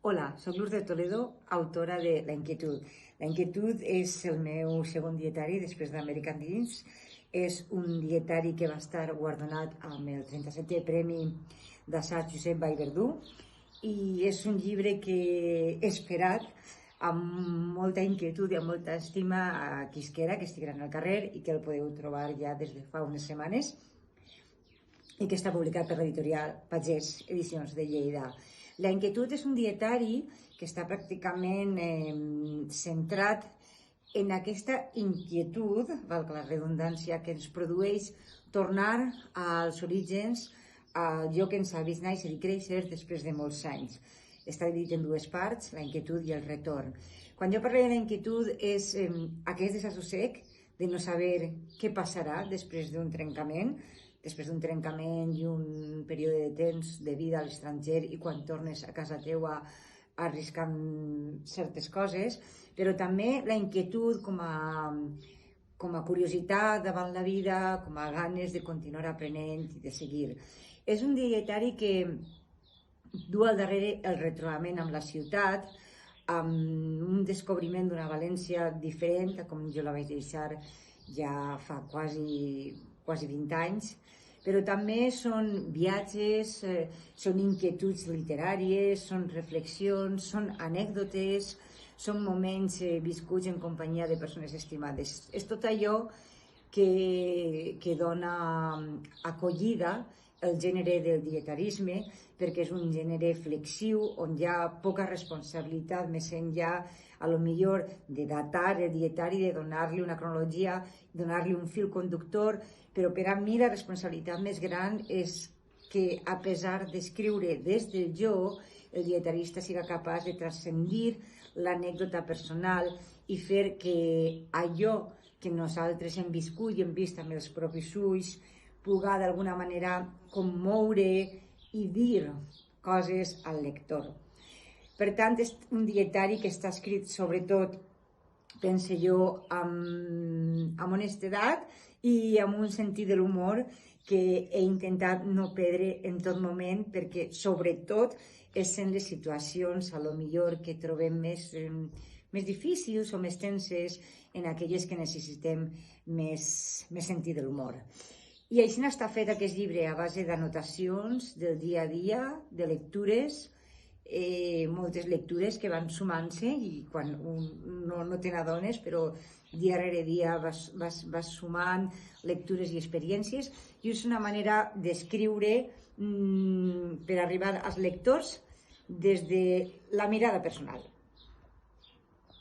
Hola, soc Lourdes Toledo, autora de La Inquietud. La Inquietud és el meu segon dietari després d'American Dreams. És un dietari que va estar guardonat amb el 37è Premi d'Assaig Josep Vallverdú i és un llibre que he esperat amb molta inquietud i amb molta estima a qui es queda, que estiguin al carrer i que el podeu trobar ja des de fa unes setmanes i que està publicat per l'editorial Pagès, Edicions de Lleida. La Inquietud és un dietari que està pràcticament centrat en aquesta inquietud, valga la redundància, que ens produeix tornar als orígens, al lloc que ens ha vist néixer i créixer després de molts anys. Està dividit en dues parts, la inquietud i el retorn. Quan jo parlo de la inquietud és aquest desassossec de no saber què passarà després d'un trencament, i un període de temps de vida a l'estranger i quan tornes a casa teua arriscant certes coses, però també la inquietud com a curiositat davant la vida, com a ganes de continuar aprenent i de seguir. És un dietari que du al darrere el retrobament amb la ciutat, amb un descobriment d'una València diferent a com jo la vaig deixar ja fa quasi 20 anys, però també són viatges, són inquietuds literàries, són reflexions, són anècdotes, són moments viscuts en companyia de persones estimades. És tot allò que dona acollida el gènere del dietarisme, perquè és un gènere flexiu on hi ha poca responsabilitat més enllà a lo millor de datar el dietari, de donar-li una cronologia, donar-li un fil conductor, però per a mi la responsabilitat més gran és que, a pesar d'escriure des del jo, el dietarista siga capaç de transcendir l'anècdota personal i fer que allò que nosaltres hem viscut i hem vist amb els propis ulls puga d'alguna manera commoure i dir coses al lector. Per tant, és un dietari que està escrit sobretot, pense jo, amb honestedat i amb un sentit de l'humor que he intentat no perdre en tot moment, perquè sobretot és en les situacions a lo millor que trobem més difícils o més tenses, en aquelles que necessitem més sentit de l'humor. I així n'està fet aquest llibre a base d'anotacions del dia a dia, de lectures, moltes lectures que van sumant-se i quan no te n'adones, però dia rere dia vas sumant lectures i experiències i és una manera d'escriure per arribar als lectors des de la mirada personal.